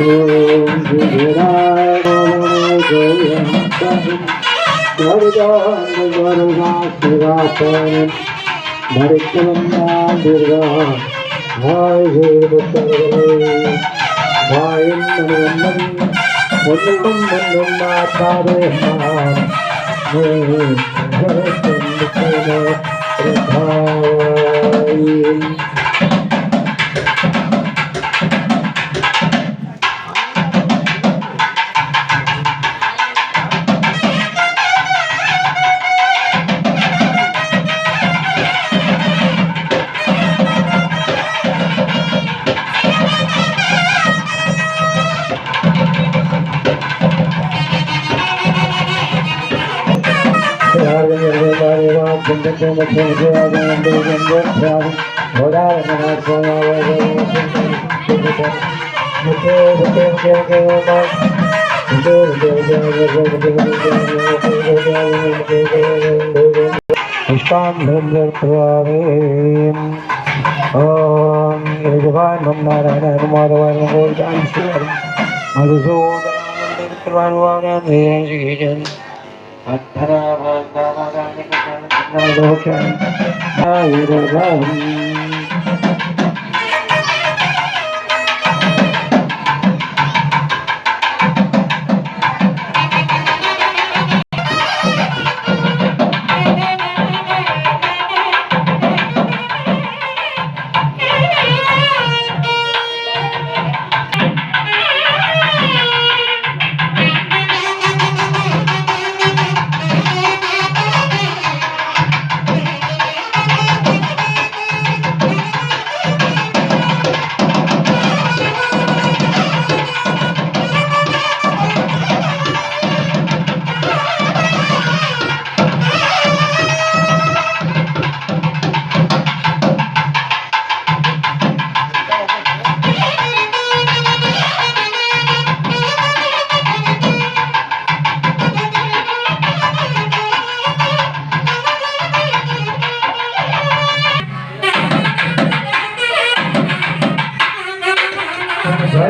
Om Gurudaya Goyam Varidanda Varuna Sirapan Marikavana Durga Vai Gurudaya Vai Nanam Mundum Mundum Matare Man Gurudaya Radhavai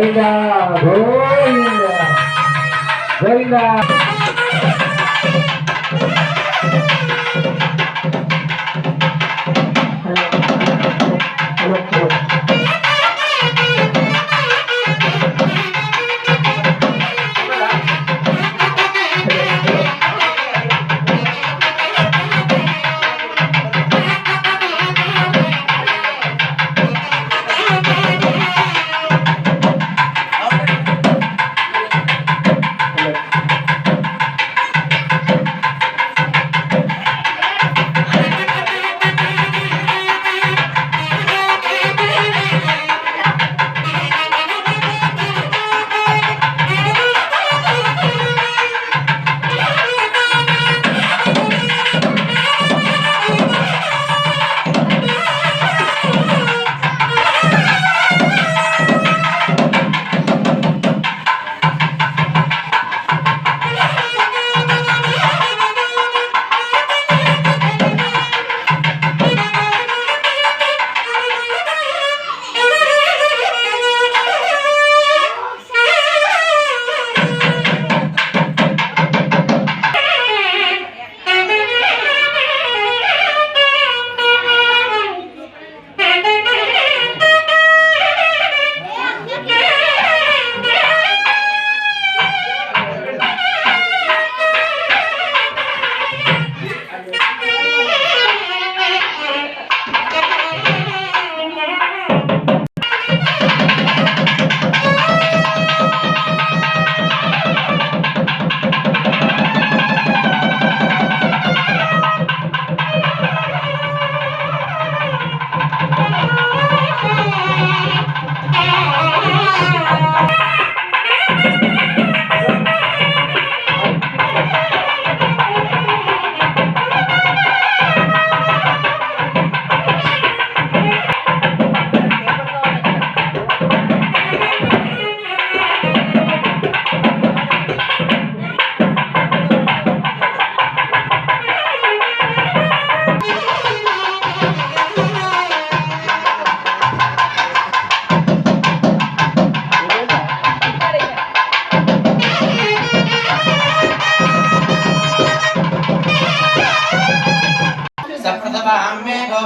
Govinda, Govinda, Govinda.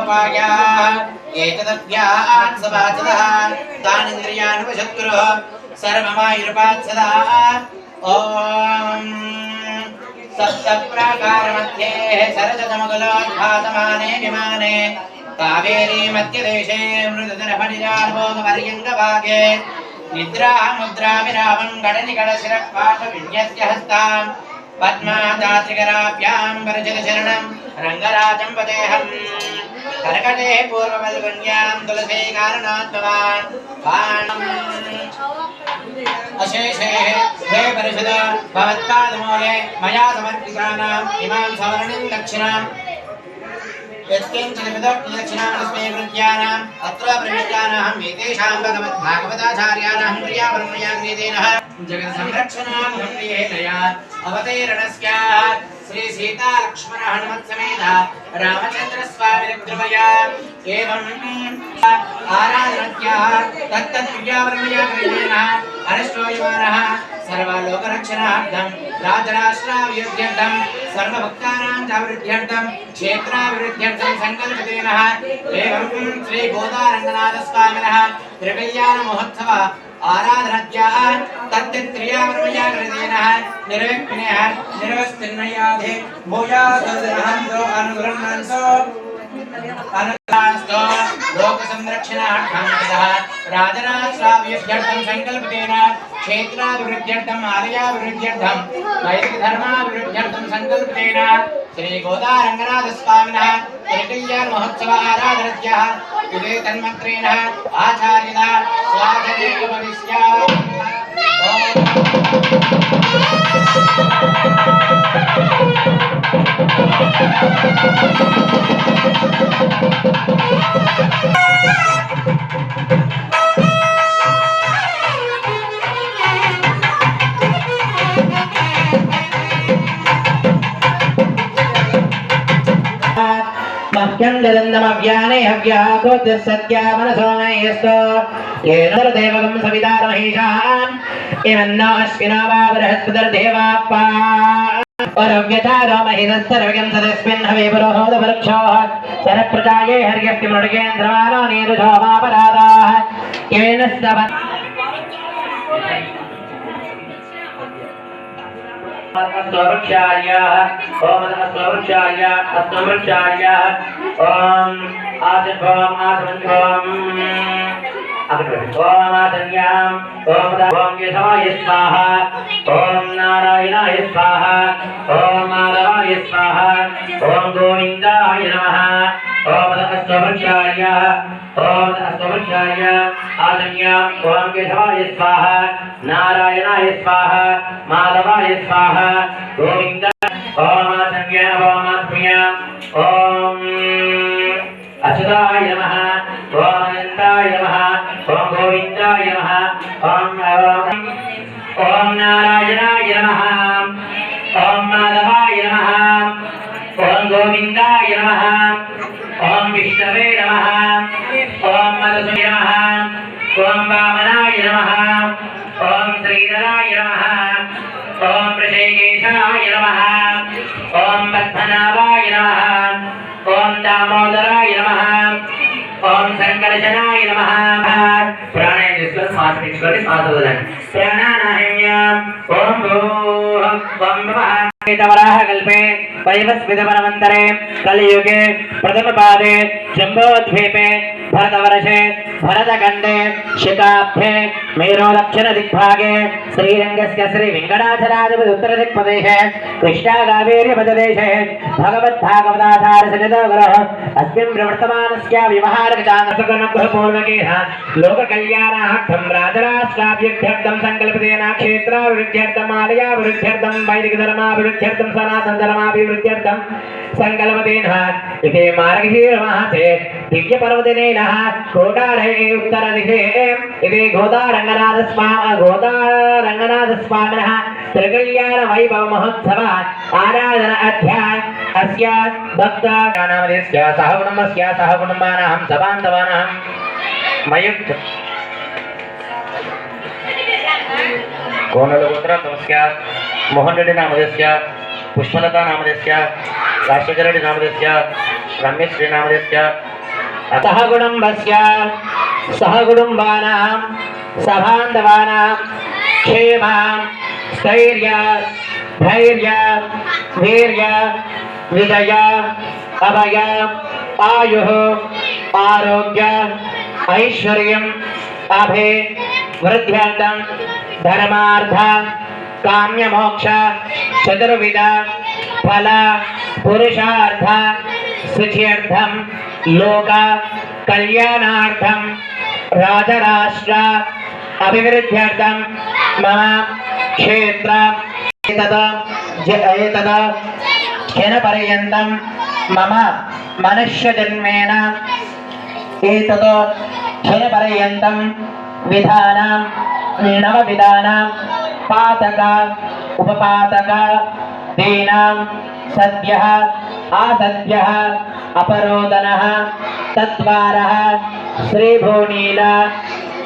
सर्वोपायाः एतदभ्यात् सवाचतः तानिन्द्रियान् वशत्कुरु सर्वमायुर्पात्सदा ॐ सप्तप्राकारमध्ये सरजतमकुलोद्घातमाने विमाने कावेरी मध्यदेशे मृदुतरफणिजार्भोगपर्यङ्गभागे निद्रामुद्रा विरामं गडनिगडशिरःपाशविन्यस्य हस्ताम् पद्मादात्रिकराभ्यां वरजलचरणं रङ्गराजं वदेहम् कर्कटे पूर्ववल्गुन्यां तुलसी कारणात्मवान् बाणम् अशेषे हे परिषद भवत्पादमूले मया समर्पितानाम् इमां सवर्णिं दक्षिणाम् यत्किञ्चिदक्षिणामस्मै कृत्यानाम् अत्र प्रविष्टानाहम् एतेषां भगवद्भागवताचार्याणां प्रियापरमयाग्रीतेनः जगत्संरक्षणार्थं प्रियेतया अवतीर्णस्यात् श्री सीता लक्ष्मण हनुमत् समेत रामचंद्र स्वामी कृपया एवं आराधनत्याः तत्तत्प्रियापरमयाग्रीतेनः अनष्टोयमानः सर्वलोकरक्षणार्थं राजराष्ट्राभिवृद्ध्यर्थं सर्वभक्तानां चाभिवृद्ध्यर्थं क्षेत्राभिवृद्ध्यर्थं संकल्पितेनः एवं श्री गोदारङ्गनाथस्वामिनः त्रिकल्याणमहोत्सव आराधनाद्याः तत्त्रियावरमयाकृतेनः निर्विघ्नः निर्वस्तिर्नयाधे भूयादहन्तो अनुगृह्णन्तो अनुग्रहस्तो लोकसंरक्षणार्थं राजराष्ट्राभिवृद्ध्यर्थं संकल्पितेन क्षेत्राभिवृद्ध्यर्थम् आलयाभिवृद्ध्यर्थं वैदिकधर्माभिवृद्ध्यर्थं संकल्पितेन श्री गोदारङ्गनाथस्वामिनः त्रिकल्याणमहोत्सव आराधनाद्याः इदे तन्मन्त्रेण आचार्यः स्वाधनेकमविस्यात् मह्यन्दन्दमव्याने हव्याकोत्य सत्या मनसो नयस्तो येन देवगं सवितारमहेशान् इमन्नो अश्विनो वा बृहस्पतिर्देवाप्पा औरव्यचारोमहितस्तर्वगं सदस्मिन् हवे पुरोहोदवृक्षोः सरप्रजाये हर्यस्ति मृगेन्द्रमानो नीरुषो मापरादाः येन स्तव अस्मवृक्षार्याः ओम अस्मवृक्षार्याः अस्मवृक्षार्याः ओम आदिभवम् आसमन्भवम् ओम आसन्याम् ओम यशवाय स्वाहा ओम नारायणाय स्वाहा ओम माधवाय स्वाहा ओम गोविन्दाय नमः ओम अस्मवृक्षार्याः ओम अस्मवृक्षार्याः आसन्याम् ओम यशवाय स्वाहा नारायणाय स्वाहा माधवाय स्वाहा गोविंद ओम संज्ञा ओम आत्म्या ओम अच्युताय नमः ओम अनंताय नमः ओम गोविंदाय नमः ओम नारायणाय नमः ओम माधवाय नमः ओम गोविंदाय नमः ओम विष्णवे नमः ओम मधुसूदनाय नमः ओम वामनाय नमः ओम श्रीधराय नमः ओम ऋषिकेशाय नमः ओम पद्मनाभाय नमः ओम दामोदराय नमः ओम संकर्षणाय नमः प्राणायाम प्राणानाहम्याम ओम भूः ओम नमः वराह कल्पे वैवस्वितवनमन्तरे कलियुगे प्रथमपादे जम्बोद्वीपे भरतवर्षे भरतखण्डे शिकाब्धे मेरो दक्षिणदिग्भागे श्रीरङ्गस्य श्रीवेङ्कटाचलाधिपति उत्तरदिक्प्रदेशे कृष्णाकावेर्यपददेशे भगवद्भागवताचार्यसहितो गुरोः अस्मिन् प्रवर्तमानस्य व्यवहारकचानसगणगृहपूर्वकेन लोककल्याणार्थं राजराष्ट्राभिवृद्ध्यर्थं संकल्पितेन क्षेत्राभिवृद्ध्यर्थम् आलयाभिवृद्ध्यर्थं वैदिकधर्माभिवृद्ध्यर्थं सनातनधर्माभिवृद्ध्यर्थं संकल्पतेन इति मार्गशीर्मासे दिव्यपर्वदिनेन कोटारे उत्तरदिशे इति गोदारङ्गनाथस्वामिनः त्रिकल्याणवैभवमहोत्सव आराधना अध्याय अस्य भक्तानामस्य सहकुटुम्बस्य सहकुटुम्बानां सबान्धवानां मयुक्त कोणलगोत्रतमस्य मोहन रेड्डी नामधेयस्य पुष्पलता नामधेयस्य राष्ट्रचरडी नामधेयस्य रमेश श्री नामधेयस्य सह कुटुम्बस्य सह कुटुम्बानां सबान्धवानां क्षेमं स्थैर्य धैर्य वीर्य विजय अभय आयुः आरोग्य ऐश्वर्यम् अभे वृद्ध्यर्थं धर्मार्थ काम्यमोक्ष चतुर्विध फल पुरुषार्थ सिद्ध्यर्थं लोक कल्याणार्थं राजराष्ट्र अभिवृद्ध्यर्थं मम क्षेत्र एतद क्षणपर्यन्तं मम मनुष्यजन्मेन एतद् क्षणपर्यन्तं विधानां नवविधानां पातक उपपातक दीनां सद्यः असद्यः अपरोदनः तद्वारः श्रीभूनील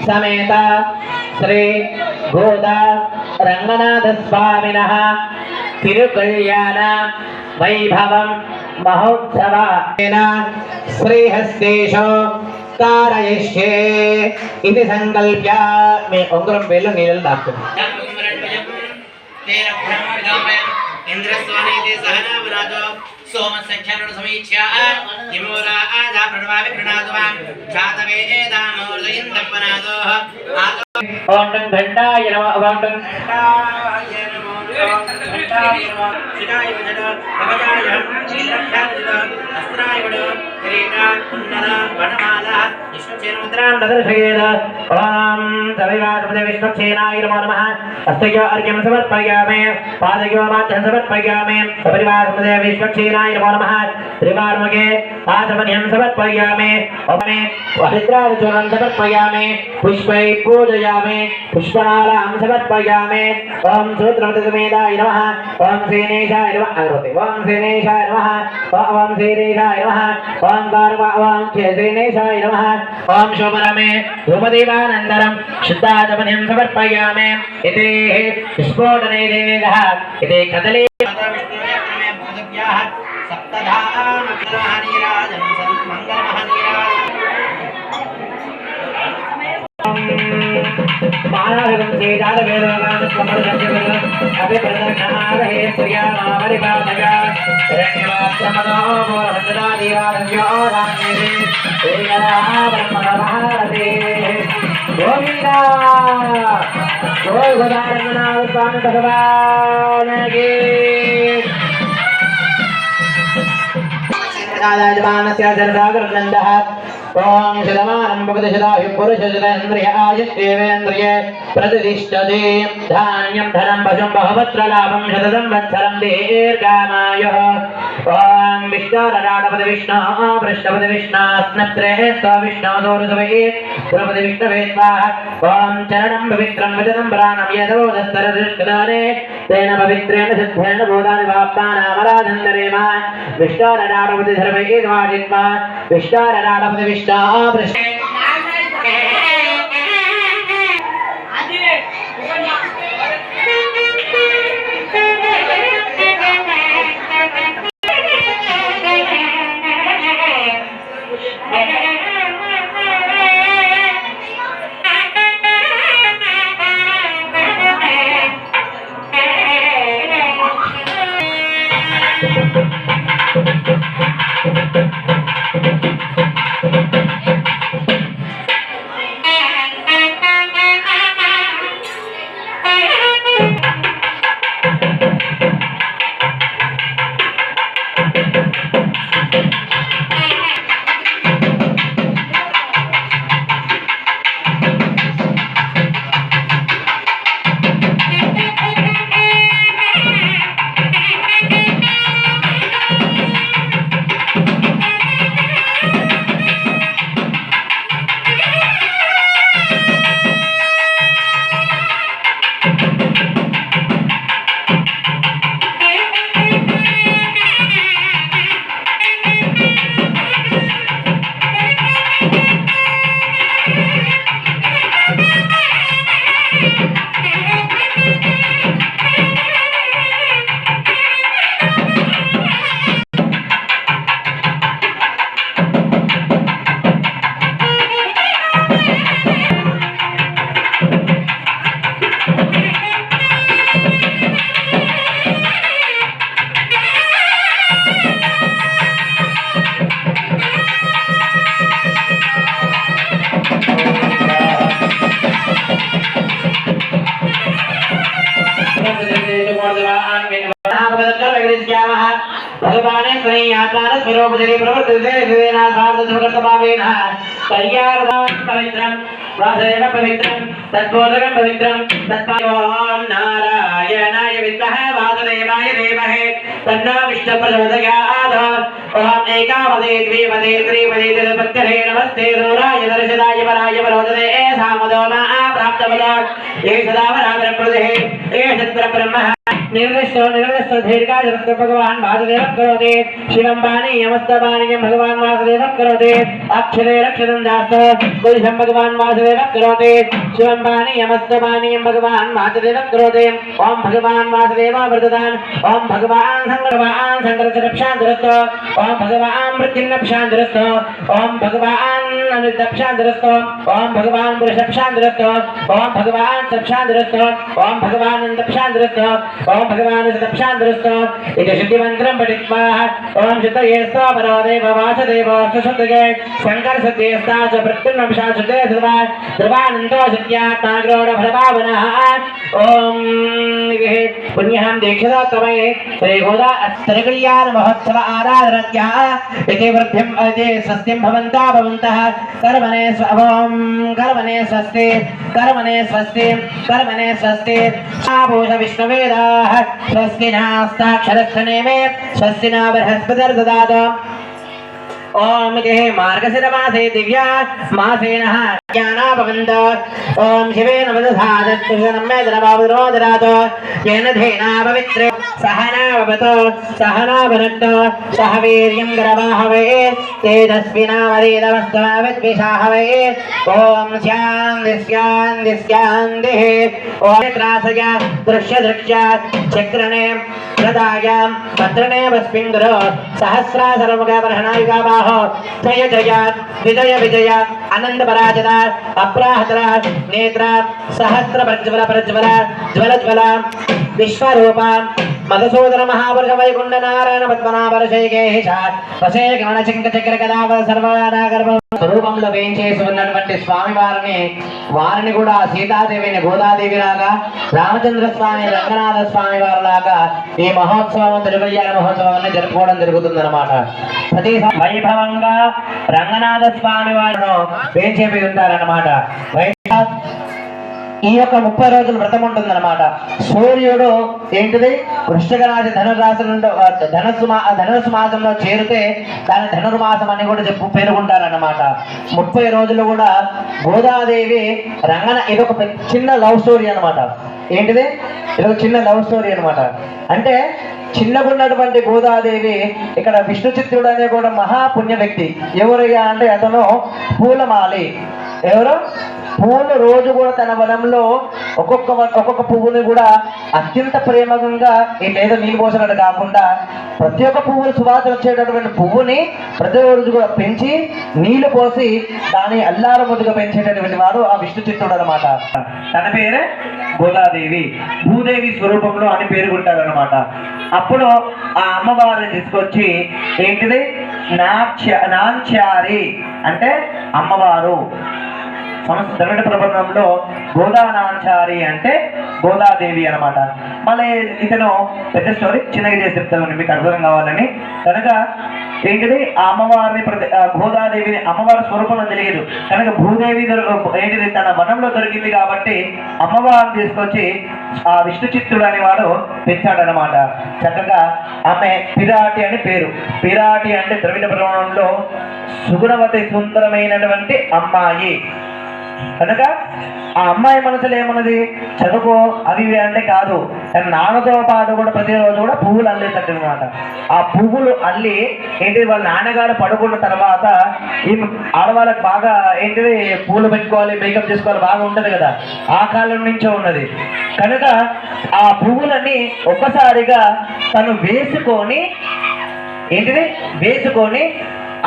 समेत श्री गोदा रंगनाथस्वामिनः तिरुकल्याण वैभवं महोत्सवेन श्रीहस्तेषु कारयिष्ये इति संकल्प्य मे उंगरं वेल्लु नीलल दाक्कुन्नानु इंद्रस्वामीति सहना वराजो सोमसख्यानुर समीक्षा हिमोरा आजा प्रणवामि प्रणादवां जातवेदामोर्दयं तपनादो ओम घंटाय नमः ओम घंटाय नमः घंटाय नमः शिवाय वजन भवजाय शीलक्षाय अस्त्राय वड किरीटा कुंडल वनमाला विष्णुचेनमुद्रां दर्शयेद ओम सविवासपदे विष्णुचेनाय नमः अस्तयो अर्घ्यं समर्पयामि पादयो माध्यं समर्पयामि सविवासपदे विष्णुचेनाय नमः त्रिवारमगे आचमनीयं समर्पयामि ओमे पवित्राचूर्णं समर्पयामि पुष्पै पूजयामि पुष्पमालां समर्पयामि ओम सूत्रमतसमेताय नमः ओम श्रीनेशाय नमः ओम श्रीनेशाय नमः ओम श्रीनेशाय नमः ओम कारवा ओम श्रीनेशाय नमः ओम शोभनमे धूमदीपानन्तरं शुद्धाचमनीयं समर्पयामि इति स्फोटने देवः इति कदली सप्तधामहानीराजं मानवं सेजात वेदोगान समर्जन अभिप्रदक्षणारहे प्रियामावरिपादया रण्यवात्रमनो मोहन्दना दीवारण्यो राण्ये श्रीगणाः ब्रह्मणमहारते गोविन्दा गोविन्दारङ्गनाथ स्वामी भगवान की राजमानस्य सर्वागरनन्दः ओम शतमानं भवति शतायुः पुरुषशतेन्द्रिय आयुष्येवेन्द्रिय प्रतिष्ठते धान्यं धनं पशुं बहुपुत्र लाभं शतसंवत्सरं दीर्घामायुः ओम विष्णुरराडपति विष्णु पृष्ठपति विष्णु स्नत्रेस्थ विष्णु दोरुसवे द्रौपदी विष्णवे स्वाहा ओम चरणं पवित्रं वचनं प्राणं यदोदस्तरदृष्टदाने तेन पवित्रेण सिद्धेन भूतानि वाप्तानामराधन्दरेम विष्णुरराडपति धर्मे वाजित्वा विष्णुरराडपति विष्णु भगवाने स्नेहात्मान स्वरूपजरी प्रवर्तते विवेना सार्धसुखर्तभावेन पवित्रं वासुदेव पवित्रं तद्बोधकं पवित्रं तत्पावं नारायणाय विद्महे वासुदेवाय धीमहि तन्नो विष्णुः प्रचोदयात् ओम एकावदे द्विपदे त्रिपदे चतुष्पदे नमस्ते दूराय दर्शनाय वराय वरोदते ऐसा मदोमा प्राप्तवदा ये सदा वरावर प्रदेहे ये सत्र ब्रह्म निर्दिष्ट दीर्घायुक्त भगवान वासुदेव करोति शिवं पानीयमस्तपानीयं भगवान वासुदेव करोति अक्षरे रक्षतं दास्त कुलशं भगवान वासुदेव करोति शिवं पानीयमस्तपानीयं भगवान वासुदेव करोति ओम भगवान वासुदेव वर्धतान् ओम भगवान संकर्षरक्षान्दरस्त ओम भगवान मृत्युन्नक्षान्दरस्त ओम भगवान अनिर्दक्षान्दरस्त ओम भगवान पुरुषक्षान्दरस्त ओम भगवान सक्षान्दरस्त ओम भगवान अनदक्षान्दरस्त ओम भगवान सदक्षान्दरस्त इति शुद्धिमन्त्रं पठित्वा ओम शुद्धये स्वरो देव वासुदेव सुसुतगे शंकर सत्यस्ता च प्रत्युन्नंशा शुद्धे सर्वा सर्वानन्दो सत्यात्माग्रोढ भरभावनः ओम पुण्यहं दीक्षिता तमये श्री गोदा अस्त्रकल्याण महोत्सव आराधनत्या इति वृद्धिं अदे स्वस्तिं भवन्तः कर्मणे स्वं कर्मणे स्वस्ति कर्मणे स्वस्ति कर्मणे स्वस्ति आभूष विष्णुवेदाः स्वस्ति नास्ताक्षरस्थने मे स्वस्ति न बृहस्पतिर्ददातु ओम देह मार्गशिरमासे दिव्या मासेनः ज्ञाना भवन्त ओम शिवेन वदधादत्तुजनं मे दरबावरोदरात येन धेना पवित्र सहना भवतो सहना भुनक्तो सह वीर्यं करवाहवे तेजस्विनावरीतमस्तमाविद्विषाहवे ओम शान्तिः ओम त्रासया दृश्य चक्रणे गदायां भद्रणे वस्मिङ्गरो सहस्रासरमुखपर्हणायुगा बाहो जय जय विजय विजय आनंद पराजता अप्राहतरा नेत्रा सहस्र प्रज्वल प्रज्वल ज्वल ज्वल विश्वरूपा मधुसूदन महापुरुष वैकुंठ नारायण पद्मनाभरशैकेश వసే గమన చింక చక్ర గదావ సర్వనాగర్భ స్వరూపంలో వేయించేసి ఉన్నటువంటి స్వామి వారిని కూడా సీతాదేవిని గోదాదేవి లాగా రామచంద్ర స్వామి రంగనాథ స్వామి వారి లాగా ఈ మహోత్సవం తిరుకల్యాణ మహోత్సవాన్ని జరుపుకోవడం జరుగుతుంది అన్నమాట. ప్రతి వైభవంగా రంగనాథ స్వామి వారిను వేయించేపి ఉంటారన్నమాట. ఈ యొక్క 30 రోజులు వ్రతం ఉంటుందన్నమాట. సూర్యుడు ఏంటిది వృశ్చిక రాశి ధనురాశి నుండి ధనుసు మాసంలో చేరితే దాని ధనుర్మాసం అని కూడా పేర్కొంటారన్నమాట. 30 రోజులు కూడా గోదాదేవి ఇదొక చిన్న లవ్ స్టోరీ అనమాట. ఏంటిది ఇదొక చిన్న లవ్ స్టోరీ అనమాట. అంటే చిన్నగున్నటువంటి గోదాదేవి ఇక్కడ విష్ణు చిత్తుడు అనే కూడా మహాపుణ్య వ్యక్తి. ఎవరయ్యా అంటే అతను పూలమాలి. ఎవరు పూలు రోజు కూడా తన వనంలో ఒక్కొక్క పువ్వుని కూడా అత్యంత ప్రేమగా ఏదో నీళ్ళు పోసినట్టు కాకుండా ప్రతి ఒక్క పువ్వులు సువాసన వచ్చేటటువంటి పువ్వుని ప్రతి రోజు కూడా పెంచి నీళ్లు పోసి దాని అల్లార ముద్దుగా పెంచేటటువంటి వాడు ఆ విష్ణు చిత్తుడు అనమాట. తన పేరే గోదాదేవి. భూదేవి స్వరూపంలో అని పేరుకుంటారనమాట. అప్పుడు ఆ అమ్మవారిని తీసుకొచ్చి ఏంటిది నాంచారి అంటే అమ్మవారు. ద్రవిడ ప్రబంధంలో గోదానాంచారి అంటే గోదాదేవి అనమాట. మళ్ళీ ఇతను పెద్ద స్టోరీ చిన్నగా చేసి చెప్తాను మీకు అర్థం కావాలని. కనుక ఏంటిది ఆ అమ్మవారిని గోదాదేవిని అమ్మవారి స్వరూపంలో తెలియదు కనుక భూదేవి ఏంటిది తన వనంలో దొరికింది కాబట్టి అమ్మవారిని తీసుకొచ్చి ఆ విష్ణు చిత్తుడు అనేవాడు పెంచాడనమాట. చక్కగా ఆమె పిరాటి అని పేరు. పిరాటి అంటే ద్రవిడ ప్రబంధంలో సుగుణవతి సుందరమైనటువంటి అమ్మాయి. కనుక ఆ అమ్మాయి మనసులో ఏమన్నది చదువుకో అవి అంటే కాదు. నాన్నతో పాటు కూడా ప్రతిరోజు కూడా పువ్వులు అల్లేటట్టు అనమాట. ఆ పువ్వులు అల్లి ఏంటిది వాళ్ళ నాన్నగారు పడుకున్న తర్వాత ఈ ఆడవాళ్ళకి బాగా ఏంటిది పూలు పెట్టుకోవాలి మేకప్ చేసుకోవాలి బాగా ఉంటది కదా. ఆ కాలం నుంచే ఉన్నది. కనుక ఆ పువ్వులన్నీ ఒక్కసారిగా తను వేసుకొని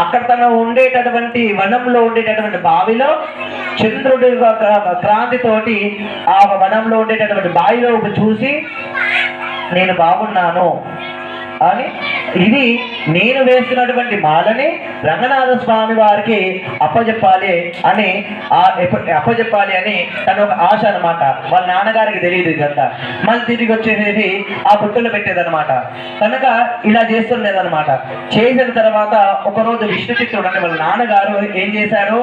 అక్కడ తను ఉండేటటువంటి వనంలో ఉండేటటువంటి బావిలో చంద్రుడి క్రాంతితోటి ఆ వనంలో ఉండేటటువంటి బావిలో చూసి నేను బాగున్నాను, అని ఇది నేను వేస్తున్నటువంటి మాలని రంగనాథ స్వామి వారికి అప్పచెప్పాలి అని అప్పచెప్పాలి అని తన ఒక ఆశ అనమాట. వాళ్ళ నాన్నగారికి తెలియదు ఇదంతా. మళ్ళీ తిరిగి వచ్చేసేది ఆ బుట్టలు పెట్టేదనమాట. కనుక ఇలా చేస్తుండేదనమాట. చేసిన తర్వాత ఒకరోజు విష్ణు చిత్తుడు అంటే వాళ్ళ నాన్నగారు ఏం చేశారు,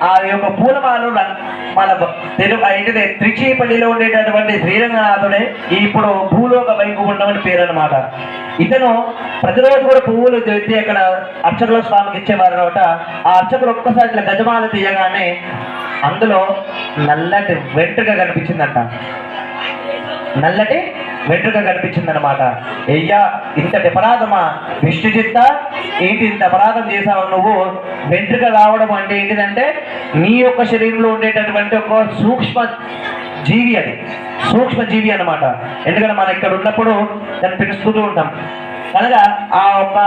ఆ యొక్క పూలమాలు మన తెలుగు ఏంటిది త్రిచీపల్లిలో ఉండేటటువంటి శ్రీరంగనాథుడే ఇప్పుడు భూలోక వైకుంఠం అని పేరు అనమాట. ఇతను ప్రతిరోజు కూడా పువ్వులు తెచ్చి అక్కడ అర్చకుల స్వామికి ఇచ్చేవారు అనమాట. ఆ అర్చకులు ఒక్కసారి ఇట్లా గజమాల తీయగానే అందులో నల్లటి వెంట్రుక కనిపించిందంట. నల్లటి వెంట్రుక కనిపించిందనమాట. అయ్యా, ఇంతటి అపరాధమా విష్ణుచిత్త, ఏంటి ఇంత అపరాధం చేసావు నువ్వు? వెంట్రుక రావడం అంటే ఏంటిదంటే నీ యొక్క శరీరంలో ఉండేటటువంటి ఒక సూక్ష్మ జీవి, అది సూక్ష్మ జీవి అనమాట. ఎందుకంటే మనం ఇక్కడ ఉన్నప్పుడు దాన్ని పిలుస్తూ ఉంటాం. కనుక ఆ ఒక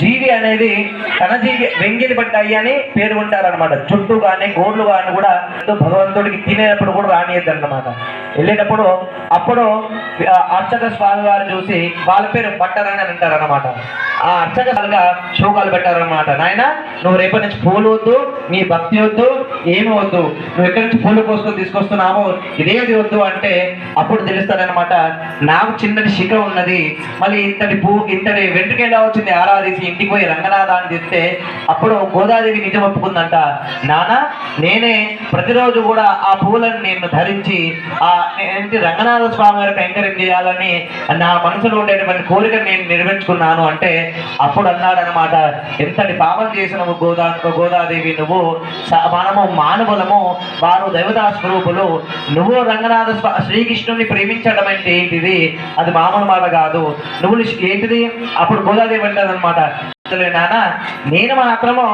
జీవి అనేది తన జీవి వెంగిలి పడ్డాయి అని పేరు ఉంటారనమాట. చుట్టూ కానీ గోర్లు కానీ కూడా భగవంతుడికి తినేటప్పుడు కూడా రానియద్దు అనమాట. వెళ్ళేటప్పుడు అప్పుడు అర్చక స్వామి వారు చూసి వాళ్ళ పేరు పట్టారని అంటారు అనమాట. ఆ అర్చకలుగా శోకాలు పెట్టారనమాట. నాయన, నువ్వు రేపటి నుంచి పూలు వద్దు, నీ భక్తి వద్దు, ఏమి వద్దు, నువ్వు ఎక్కడి నుంచి పూలు కోసుకొని తీసుకొస్తున్నావు, ఇదేది వద్దు అంటే అప్పుడు తెలుస్తారనమాట. నాకు చిన్నటి శిఖ ఉన్నది, మళ్ళీ ఇంతటి వెంట్రుక ఎలా వచ్చింది ఆరాధించి ఇంటికి పోయి రంగనాథ అని చెప్తే అప్పుడు గోదాదేవి నిజం ఒప్పుకుందంట. నాన్న, నేనే ప్రతిరోజు కూడా ఆ పూలను నేను ధరించి ఆ రంగనాథ స్వామి వారికి కైంకర్యం చేయాలని నా మనసులో ఉండేటువంటి కోరికను నేను నెరవేర్చుకున్నాను అంటే అప్పుడు అన్నాడనమాట, ఎంతటి పాపం చేసినవు గోదాదేవి నువ్వు, మనము మానవులము, వారు దేవతా స్వరూపులు, నువ్వు రంగనాథ శ్రీకృష్ణుని ప్రేమించడం అంటే ఏంటిది, అది మామూలు మాట కాదు, నువ్వు ఏంటిది. అప్పుడు గోదాదేవి అంటారనమాట, నాన్న, నేను మాత్రము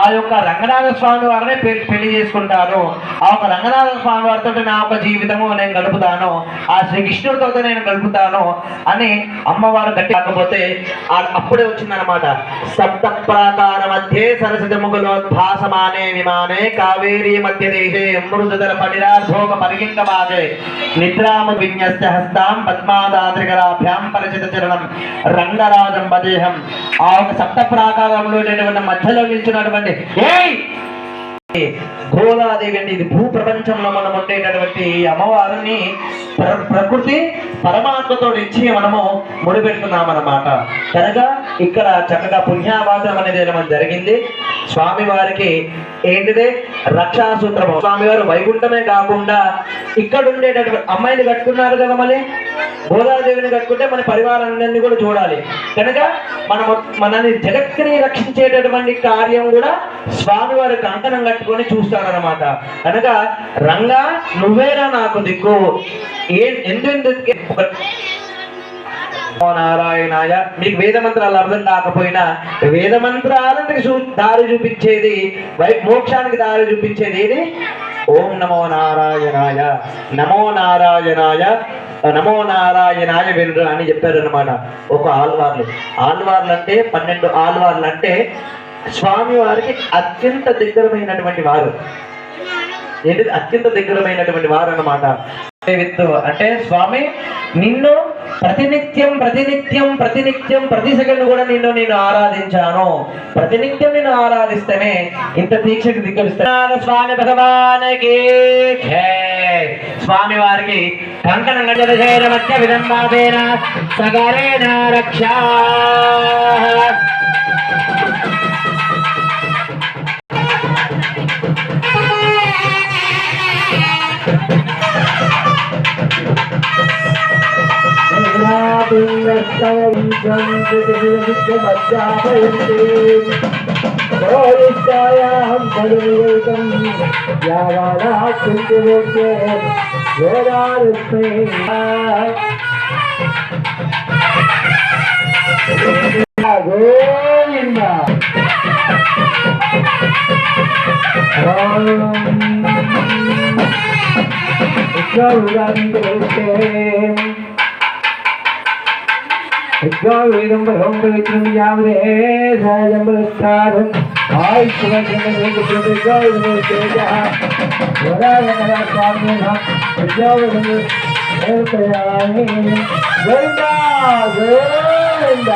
ఆ యొక్క రంగనాథ స్వామి వారిని పెళ్లి చేసుకుంటాను, ఆ యొక్క రంగనాథ స్వామి వారితో నా యొక్క జీవితము నేను గడుపుతాను, ఆ శ్రీకృష్ణుడితో నేను గడుపుతాను అని అమ్మవారు గట్టి కాకపోతే అప్పుడే వచ్చిందనమాట. సప్త ప్రాకార మధ్య సరస్వతి ముగులోద్భాసమానే విమానే కావేరీ మధ్య దేశే మృదుదర పరిరాధోక పరిగింగ బాధే నిద్రామ విన్యస్త హస్తాం పద్మాదాద్రికరాభ్యాం పరిచిత చరణం రంగరాజం వదేహం. ఆ ఒక సప్త ప్రాకారంలో మధ్యలో నిల్చున్నటువంటి గోదాదేవి అంటే ఇది భూ ప్రపంచంలో మనం ఉండేటటువంటి అమ్మవారిని ప్రకృతి పరమాత్మతో ఇచ్చి మనము ముడిపెడుతున్నామన్నమాట. కనుక ఇక్కడ చక్కగా పుణ్యావాసనం అనేది మనకు జరిగింది. స్వామి వారికి ఏంటిదే రక్షాసూత్రము. స్వామివారు వైకుంఠమే కాకుండా ఇక్కడ ఉండేటటువంటి అమ్మాయిని కట్టుకున్నారు కదా, మళ్ళీ గోదాదేవిని కట్టుకుంటే మన పరివారాన్ని కూడా చూడాలి. కనుక మనని జగత్తుని రక్షించేటటువంటి కార్యం కూడా స్వామివారి కంకణం కట్టుకొని చూస్తారనమాట. కనుక రంగా, నువ్వేరా నాకు దిక్కు, ఎందుకు నారాయణాయ. మీకు వేద మంత్రాలు అర్థం కాకపోయినా వేద మంత్రాలకు దారి చూపించేది, మోక్షానికి దారి చూపించేది ఏది? ఓం నమో నారాయణాయ, నమో నారాయణాయ, నమో నారాయణాయ వినరు అని చెప్పారనమాట. ఒక ఆళ్వార్లు అంటే 12 ఆళ్వార్లు అంటే స్వామి వారికి అత్యంత దగ్గరమైనటువంటి వారు. ఏంటిది? అత్యంత దగ్గరమైనటువంటి వారు అన్నమాట. అంటే స్వామి, నిన్ను ప్రతినిత్యం ప్రతి సెకండ్ కూడా నేను ఆరాధించాను, ప్రతినిత్యం నిన్ను ఆరాధిస్తేనే ఇంత దీక్షకు దిగ్గరిస్తాను. స్వామి భగవానికి స్వామి వారికి కంకణం మధ్య విధంబాదేన సగరేణ రక్షా. Govinda, గోవింద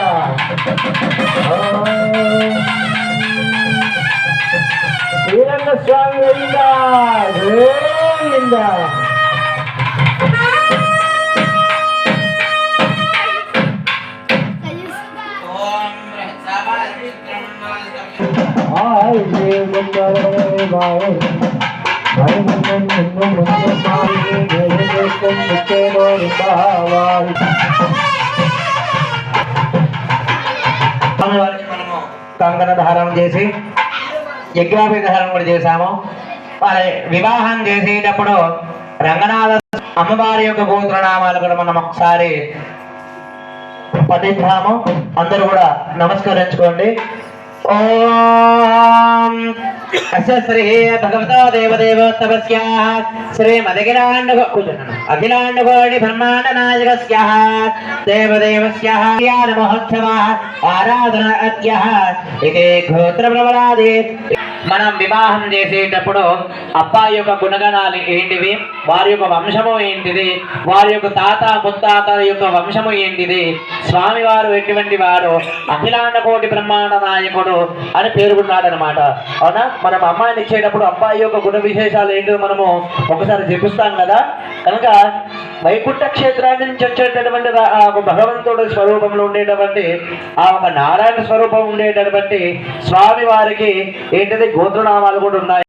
శ్రీరంగ స్వామి గోవింద గోవింద స్వామివారికి మనము కంకణ ధారణ చేసి యజ్ఞాభిధారం కూడా చేశాము. వారి వివాహం చేసేటప్పుడు రంగనాథ అమ్మవారి యొక్క గోత్రనామాలు కూడా మనం ఒకసారి పఠిద్దాము. అందరూ కూడా నమస్కరించుకోండి. ఓం అస్య శ్రీ భగవతో దేవదేవోత్తమస్యాః అఖిలాండకోటి బ్రహ్మాండ నాయకస్యాః దేవదేవస్యాః మహోత్సవः ఆరాధన అద్యః ఇదే గోత్ర ప్రవరాది. మనం వివాహం చేసేటప్పుడు అబ్బాయి యొక్క గుణగణాలు ఏంటివి, వారి యొక్క వంశము ఏంటిది, వారి యొక్క తాత ముత్తాత యొక్క వంశము ఏంటిది, స్వామివారు ఎటువంటి వారు, అఖిలాండ కోటి బ్రహ్మాండ నాయకుడు అని పేర్కొన్నాడనమాట. అవునా, మనం అమ్మాయిని ఇచ్చేటప్పుడు అబ్బాయి యొక్క గుణ విశేషాలు ఏంటో మనము ఒకసారి చెప్పిస్తాం కదా. కనుక వైకుంఠ క్షేత్రాన్ని నుంచి వచ్చేటటువంటి భగవంతుడి స్వరూపంలో ఉండేటువంటి ఆ ఒక నారాయణ స్వరూపం ఉండేటటువంటి స్వామి వారికి ఏంటిది గోత్రనామాలు కూడా ఉన్నాయి.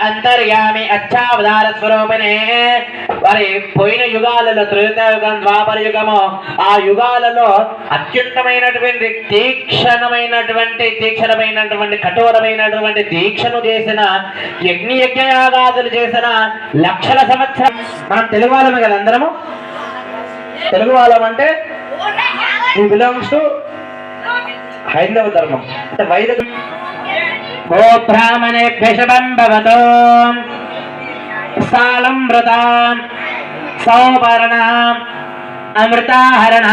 అంతర్యామి అచ్చావతార స్వరూపిణే. వారి పోయిన యుగాలలో త్రేతాయుగం ద్వాపర యుగము ఆ యుగాలలో అత్యున్నతమైనటువంటి తీక్షణమైనటువంటి కఠోరమైనటువంటి దీక్షను చేసిన యజ్ఞయాగాదులు చేసిన లక్షల సంవత్సరం. మనం తెలుగు వాళ్ళమే కదా, అందరము తెలుగు వాళ్ళం అంటే ఈ బిలాంగ్స్ టు హైందవ ధర్మం అంటే వైదిక. గోబ్రాహ్మణేభ్య శుభం భవతు సాళమృత సౌపర్ణ అమృతాహరణ.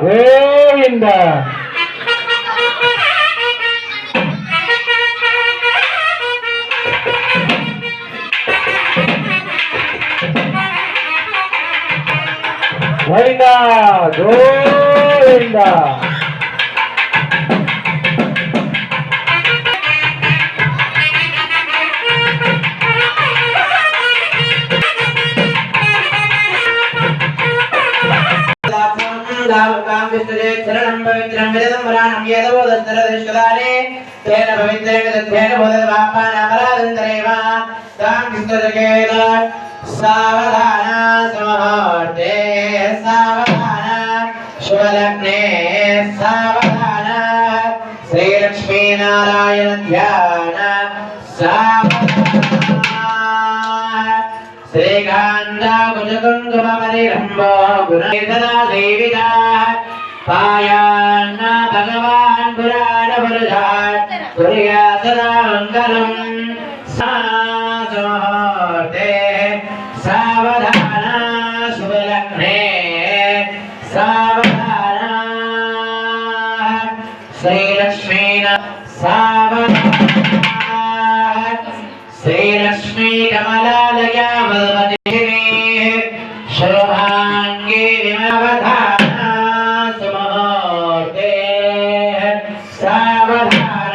గోవింద గోవింద గోవింద. చరణం పవిత్రం విదం వరాణం ఏదవోదస్తరదిష్కదానే తేన పవిత్రేణ దత్తేన బోధవాపానామరాదంతరేవ తాం విస్తరకేన సావధాన సమహోర్తే సావధాన శుభలగ్నే సావధాన శ్రీలక్ష్మీనారాయణ ధ్యాన శ్రీకాంతా కుజకుంకుమ పరిరంభో గుణేతనా దేవిదా పాయాన్న భగవాన్ పురాణ పురుషాత్ పురియా సదా మంగళం. సామహోర్తే సావధాన శుభలగ్నే సావధాన శ్రీలక్ష్మీన సావధాన శ్రీలక్ష్మీ కమలాలయా మధుమతిని శోభాంగే విమవధాన సుమహోర్తే సావధాన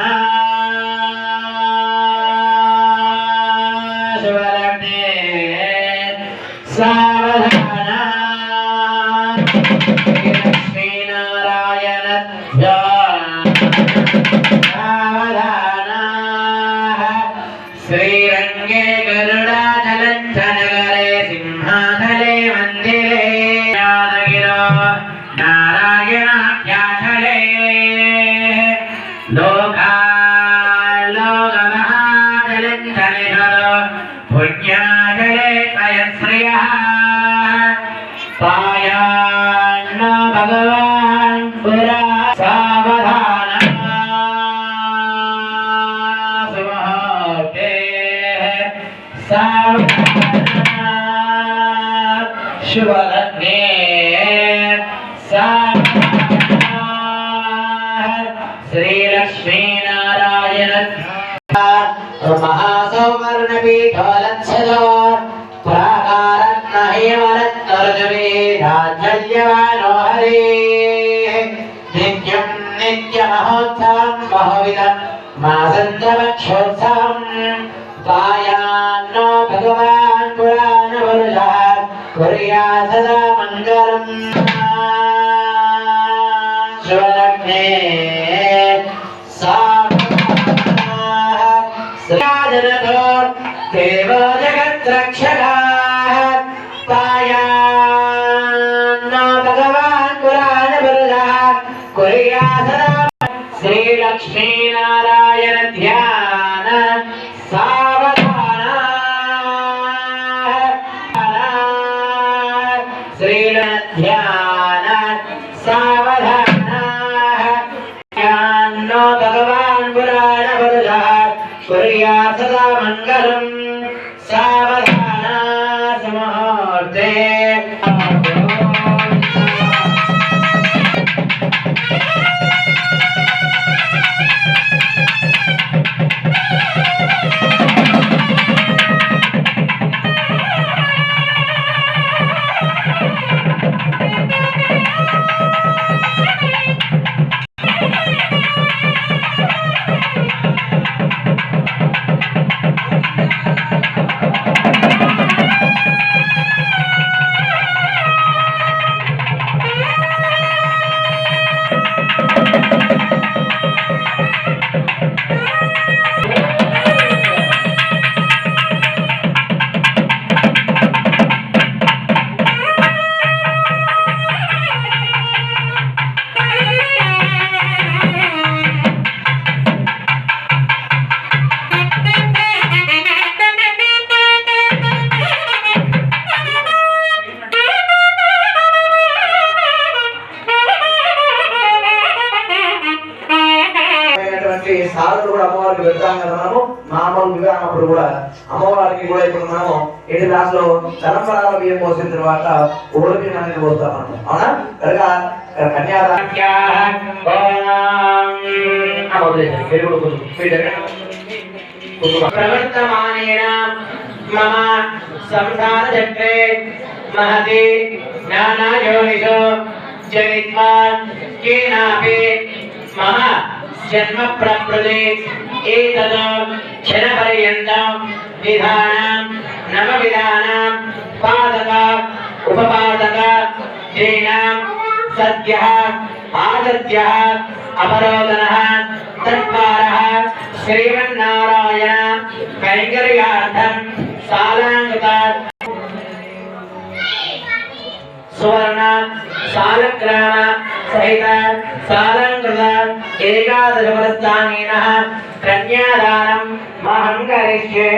पायान्न भगवान् पुरा सावधान सुमुहूर्ते सावधान शुभलग्ने सावधान श्रीलक्ष्मीनारायण महासौवर्णपीठोलच्छलो प्राकारत्नहिमरत्नर्जुवेदाज्जल्यमानो हरेः नित्यं नित्यमहोत्सवं बहुविधं मासञ्चवक्षोत्सवं पायान्नो भगवान् पुराणपुरुषः कुर्यात् सदा मङ्गलम् शिवलग्ने साधनतो देवो जगद्रक्षकाः पायान्नो भगवान् पुराणपुरुषः कुर्यात् सदा श्रीलक्ष्मीनारायण ध्यान सावधान श्रीलध्यान सावधान नो भगवान् पुराणपुरुषः कुर्यात् सदा मङ्गलम् सावधान सुमुहूर्ते సాధనలు కూడా అమ్మవారికి పెడతాం కదా మనము మామూలు వివాహం అప్పుడు కూడా అమ్మవారికి కూడా ఇప్పుడు మనము 7 గ్లాసులు తలంబరాల బియ్యం పోసిన తర్వాత ఓడిపి అనేది పోస్తాం మనం అవునా కనుక ప్రవర్తమానేన మమ సంసార చక్రే మహతి జ్ఞానయోనిషో జనిత్వా కేనాపి మమ जन्म प्रकृति एतद् क्षणपर्यन्तं विधानं नवविधानं पादक उपपादक जैनं सद्यः आदत्यः अपरोदनः तत्पारः श्रीमन्नारायण कैङ्कर्यार्थं सालाङ्कृत सुवर्ण सालग्राम सहित सालंकृत एकादश पुरस्तानीनः कन्यादानं महं करिष्ये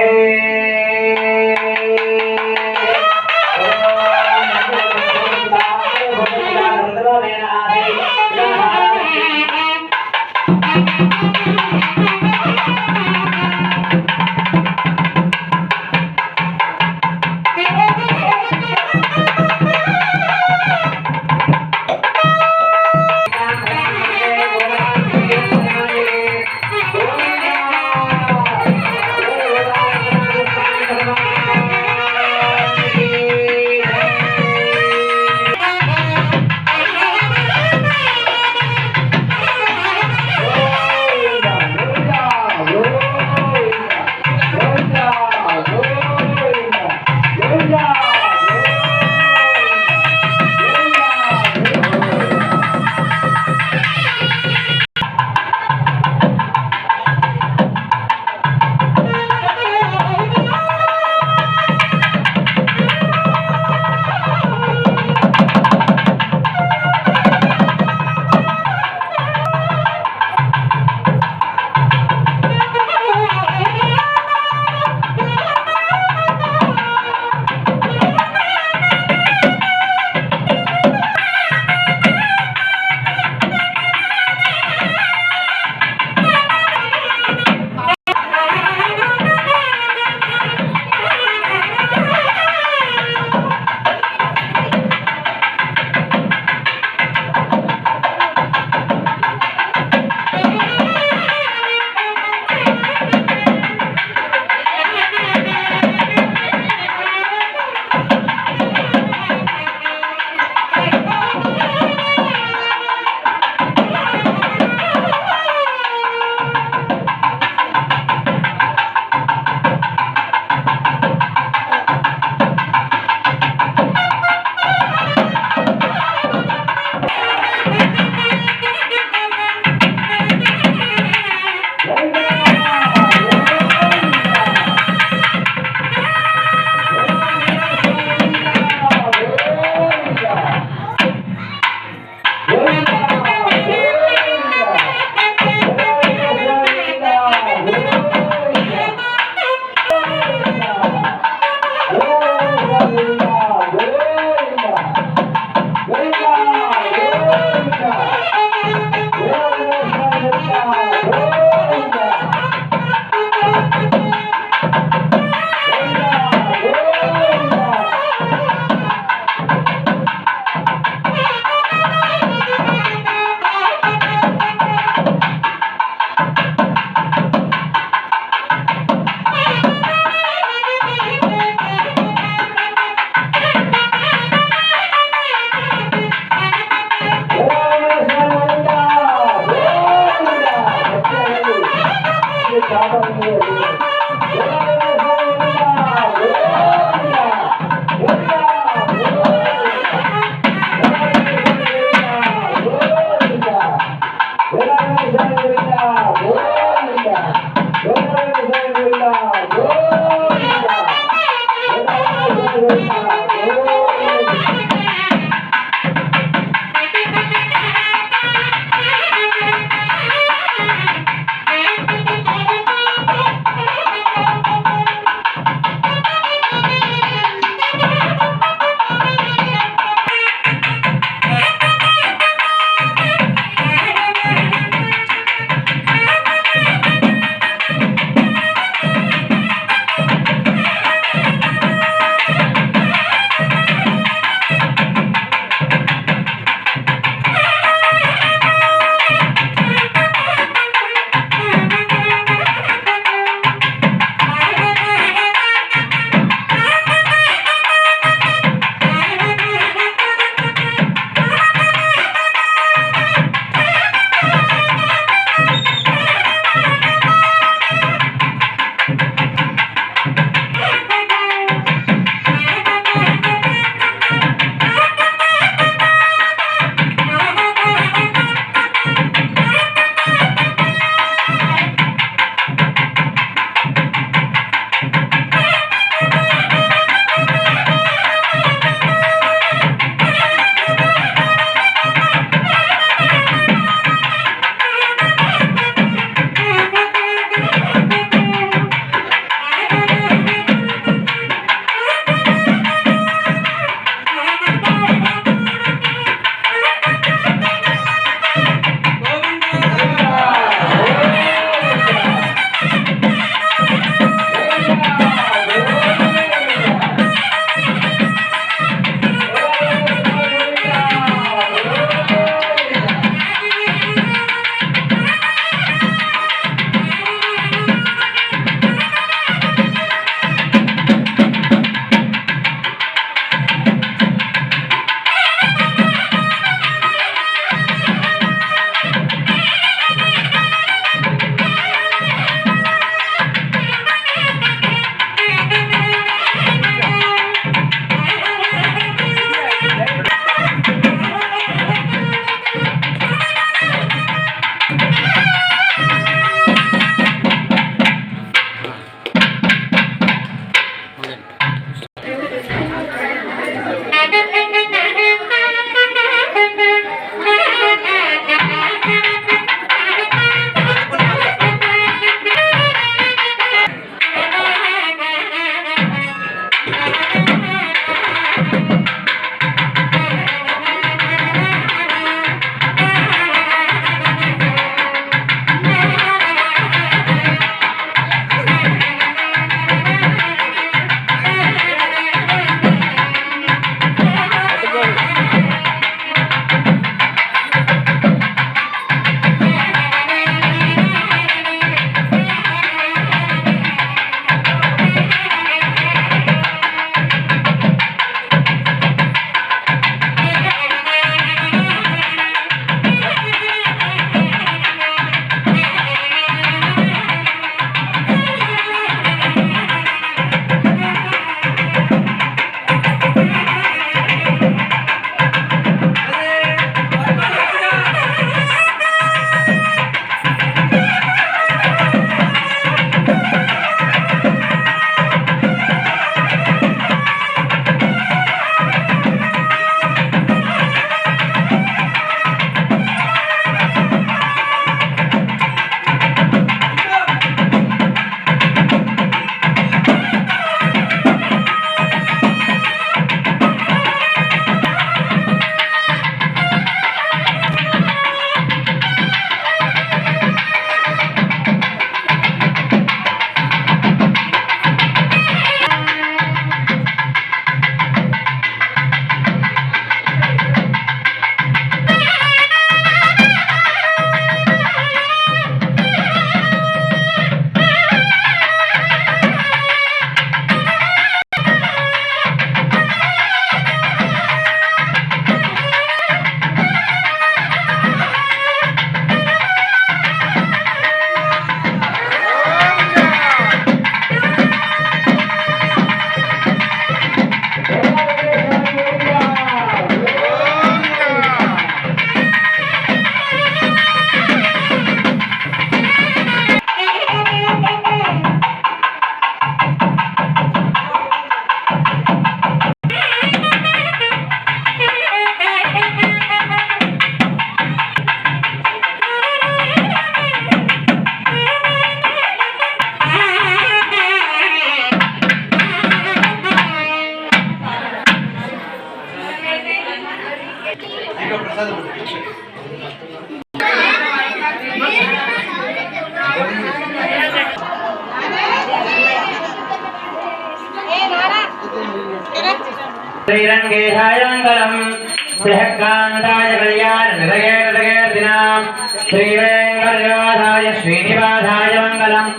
श्रीरंगेशाय मंगलम श्रीहकांताय कल्याण निधयेर्दिनाम श्रीवेंकटनाथाय श्रीनिवासाय मंगलम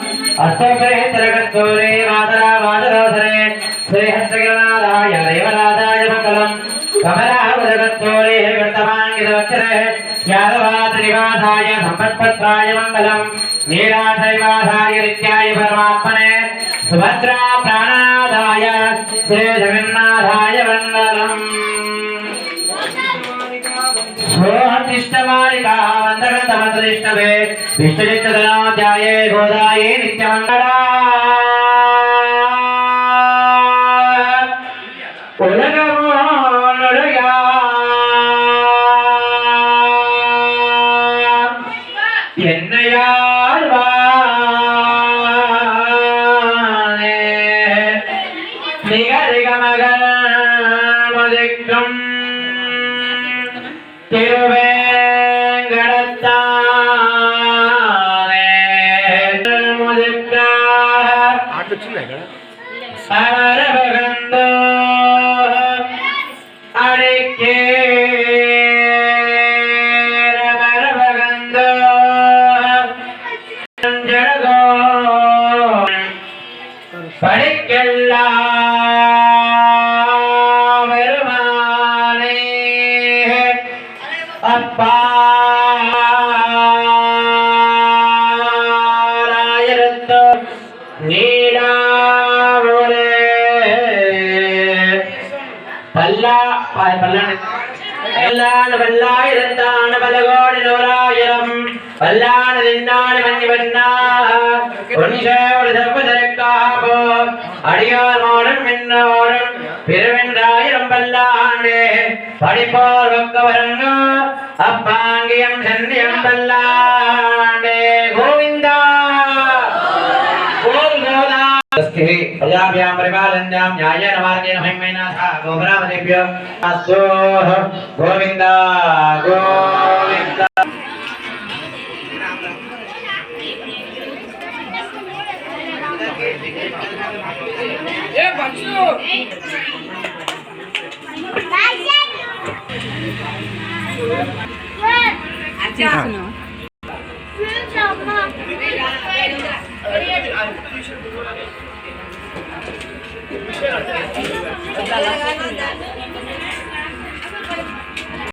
अष्टोत्तरगतोरे मातरा मातरोधरे श्रीहस्तगिरनाथाय देवनाथाय मंगलम कमलाहुदगतोरे वर्तमानगिरवक्षरे यादवात्रिवासाय संपत्पत्राय मंगलम नीलाशैवासाय नित्याय परमात्मने सुभद्रा प्राणादाय श्री जगन्नाथाय मंगलम सोहतिष्ठमालिका वन्दगतमतरिष्टवे विष्णुचित्तधनाध्याये गोदाये नित्यमङ्गला उलगमोनुडया என்னையாழ்வானே நிகரிகமகள் மதிக்கும் திருவேங்கடத்தானே முதிக்க அவரவகந்தோ அடிக்கே அவரவகந்தோ ஜடகோ படிக்கெல்லாம் பெருமானே அப்பாயிரத்தோ நீலாவுலே பல்லாண்டு பல்லாயிரத்தாண்டு பலகோடி நூறாயிரம் பல்லாண்டு தின்னாடு மஞ்சி வண்ணா ஒன்சோடு செவ்வதற்காபோ அடியார் மாடும் மின்னோடும் பிறவென்றாயிரம் பல்லாண்டு படிப்போர் பக்கவரங்கோ அப்பாங்கியம் சந்தியம் பல்லாண்டு கோவிந்தா கோவிந்தா प्रजाभ्यां परिपालन्यां न्यायेन मार्गेण महिमेनाथा गोब्राह्मणेभ्यो अस्तु गोविन्द गोविन्द ए बच्चू अच्छा सुनो